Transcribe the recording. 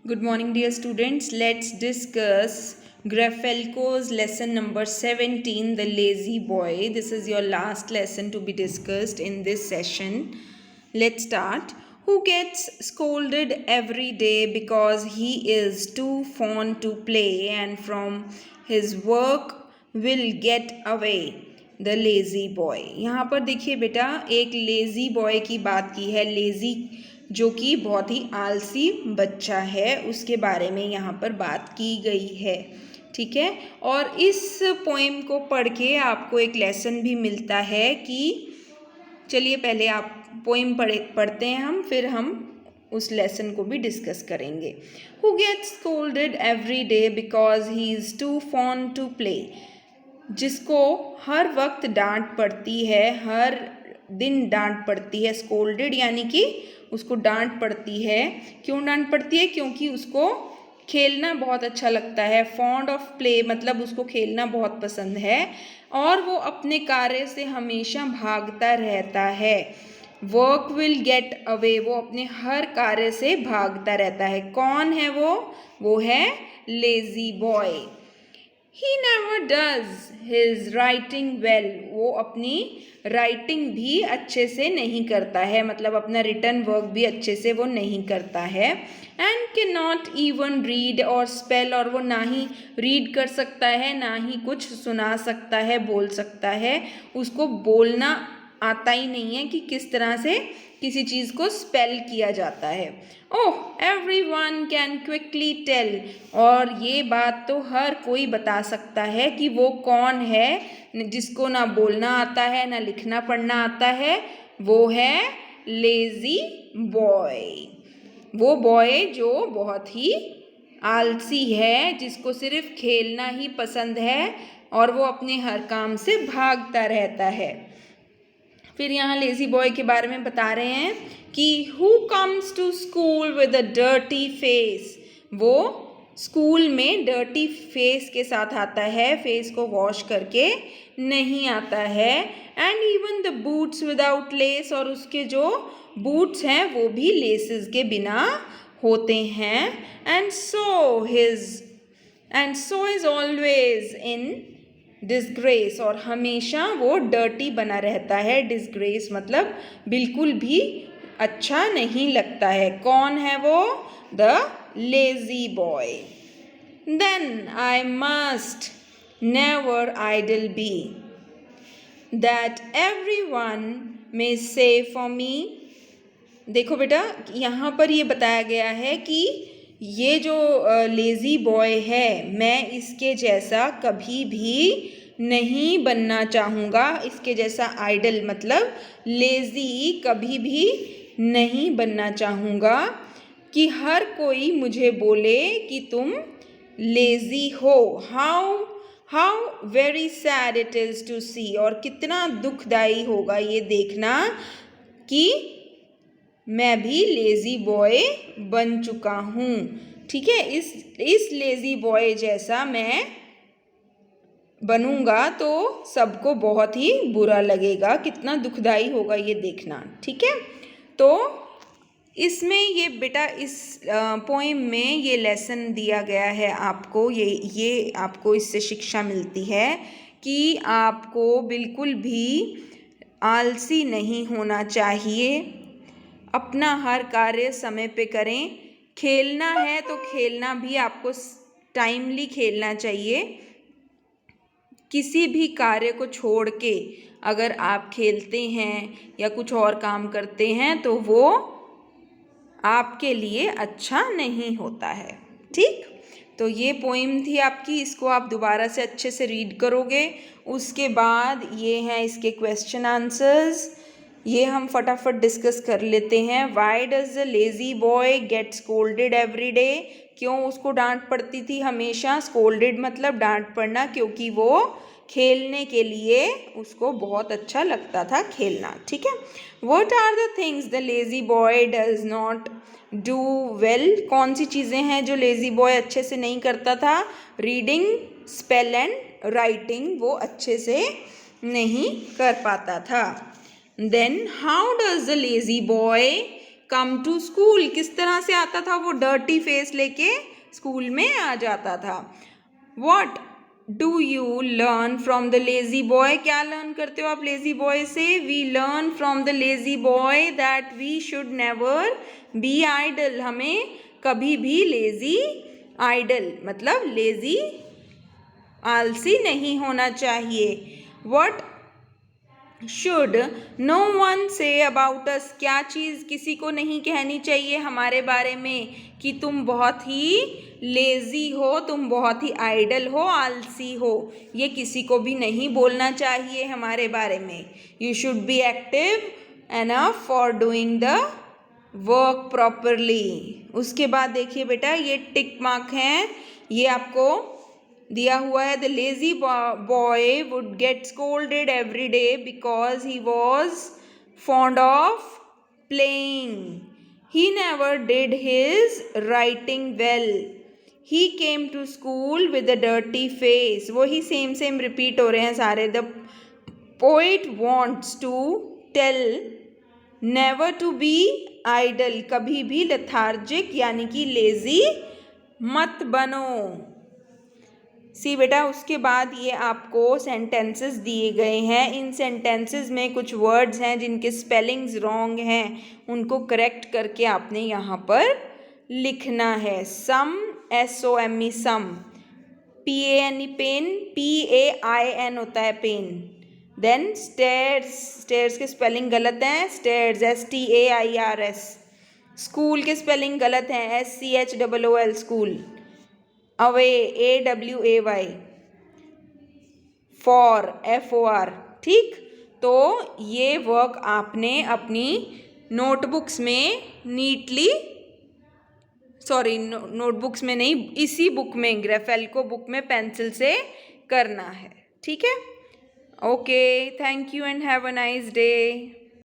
Good morning, dear students. Let's discuss Grafelco's lesson number 17, The Lazy Boy. This is your last lesson to be discussed in this session. Let's start. Who gets scolded every day because he is too fond to play and from his work will get away? The lazy boy. यहाँ पर देखिए बेटा, एक lazy boy की बात की है। Lazy जो कि बहुत ही आलसी बच्चा है, उसके बारे में यहाँ पर बात की गई है। ठीक है, और इस पोएम को पढ़ के आपको एक लेसन भी मिलता है कि चलिए पहले आप पोएम पढ़ते हैं हम, फिर हम उस लेसन को भी डिस्कस करेंगे। Who gets scolded every day because he is too fond to play. जिसको हर वक्त डांट पड़ती है, हर दिन डांट पड़ती है। स्कोल्डेड यानी कि उसको डांट पड़ती है। क्यों डांट पड़ती है? क्योंकि उसको खेलना बहुत अच्छा लगता है। फॉन्ड ऑफ प्ले मतलब उसको खेलना बहुत पसंद है और वो अपने कार्य से हमेशा भागता रहता है। वर्क विल गेट अवे, वो अपने हर कार्य से भागता रहता है। कौन है वो है lazy boy. He never does his writing well. वो अपनी राइटिंग भी अच्छे से नहीं करता है, मतलब अपना रिटर्न वर्क भी अच्छे से वो नहीं करता है। And cannot even read or spell, और वो ना ही रीड कर सकता है, ना ही कुछ सुना सकता है, बोल सकता है। उसको बोलना आता ही नहीं है कि किस तरह से किसी चीज़ को स्पेल किया जाता है। ओह एवरीवन कैन क्विकली टेल, और ये बात तो हर कोई बता सकता है कि वो कौन है जिसको ना बोलना आता है ना लिखना पढ़ना आता है। वो है लेज़ी बॉय। वो बॉय जो बहुत ही आलसी है, जिसको सिर्फ खेलना ही पसंद है और वो अपने हर काम से भागता रहता है। फिर यहाँ लेज़ी बॉय के बारे में बता रहे हैं कि who comes to school with a dirty face. वो स्कूल में डर्टी फेस के साथ आता है, फेस को वॉश करके नहीं आता है। And even the boots without less, और उसके जो बूट्स हैं वो भी लेसेस के बिना होते हैं। And so is always in disgrace, और हमेशा वो डर्टी बना रहता है। डिसग्रेस मतलब बिल्कुल भी अच्छा नहीं लगता है। कौन है वो? The lazy boy. Then I must never idle be that everyone may say for मी। देखो बेटा, यहाँ पर ये बताया गया है कि ये जो लेज़ी बॉय है, मैं इसके जैसा कभी भी नहीं बनना चाहूँगा। इसके जैसा आइडल मतलब लेज़ी कभी भी नहीं बनना चाहूँगा कि हर कोई मुझे बोले कि तुम लेज़ी हो। How very sad it is to see, और कितना दुखदाई होगा ये देखना कि मैं भी लेज़ी बॉय बन चुका हूँ। ठीक है, इस लेज़ी बॉय जैसा मैं बनूंगा तो सबको बहुत ही बुरा लगेगा। कितना दुखदाई होगा ये देखना। ठीक है, तो इसमें ये बेटा इस पोएम में ये लेसन दिया गया है आपको। ये आपको इससे शिक्षा मिलती है कि आपको बिल्कुल भी आलसी नहीं होना चाहिए। अपना हर कार्य समय पे करें। खेलना है तो खेलना भी आपको टाइमली खेलना चाहिए। किसी भी कार्य को छोड़ के अगर आप खेलते हैं या कुछ और काम करते हैं तो वो आपके लिए अच्छा नहीं होता है। ठीक, तो ये पोएम थी आपकी। इसको आप दोबारा से अच्छे से रीड करोगे। उसके बाद ये हैं इसके क्वेश्चन आंसर्स, ये हम फटाफट डिस्कस कर लेते हैं। Why does the lazy boy get scolded every day. क्यों उसको डांट पड़ती थी हमेशा? स्कोल्डेड मतलब डांट पड़ना, क्योंकि वो खेलने के लिए उसको बहुत अच्छा लगता था खेलना। ठीक है, what are the things the lazy boy does not do well. कौन सी चीज़ें हैं जो लेज़ी बॉय अच्छे से नहीं करता था? रीडिंग, स्पेल एंड राइटिंग वो अच्छे से नहीं कर पाता था। Then how does the lazy boy come to school, किस तरह से आता था वो, डर्टी फेस लेके स्कूल में आ जाता था। What do you learn from the lazy boy, क्या लर्न करते हो आप लेजी बॉय से? We learn from the lazy boy that we should never be idle, हमें कभी भी लेजी आइडल मतलब लेजी आलसी नहीं होना चाहिए। What should know one say about us, क्या चीज़ किसी को नहीं कहनी चाहिए हमारे बारे में कि तुम बहुत ही लेज़ी हो, तुम बहुत ही आइडल हो, आलसी हो, ये किसी को भी नहीं बोलना चाहिए हमारे बारे में। You should be active enough for doing the work properly. उसके बाद देखिए बेटा ये टिक मार्क हैं, ये आपको दिया हुआ है। The lazy boy would get scolded every day because he was fond of playing, he never did his writing well, he came to school with a dirty face. वही सेम रिपीट हो रहे हैं सारे। The poet wants to tell never to be idle, कभी भी lethargic यानी कि lazy मत बनो। सी बेटा उसके बाद ये आपको सेंटेंसेस दिए गए हैं, इन सेंटेंसेस में कुछ वर्ड्स हैं जिनके स्पेलिंग्स रॉन्ग हैं, उनको करेक्ट करके आपने यहाँ पर लिखना है। सम SOME सम, PANE पेन, PAIN होता है पेन। देन स्टेयर्स, स्टेयर्स के स्पेलिंग गलत हैं, स्टेयर्स STAIRS। स्कूल के स्पेलिंग गलत हैं, SCHOOL school. Away AWAY, for FOR। ठीक, तो ये वर्क आपने अपनी नोटबुक्स में नीटली, सॉरी नोटबुक्स में नहीं, इसी बुक में ग्रेफेल्को बुक में पेंसिल से करना है। ठीक है, okay, thank you and have a nice day.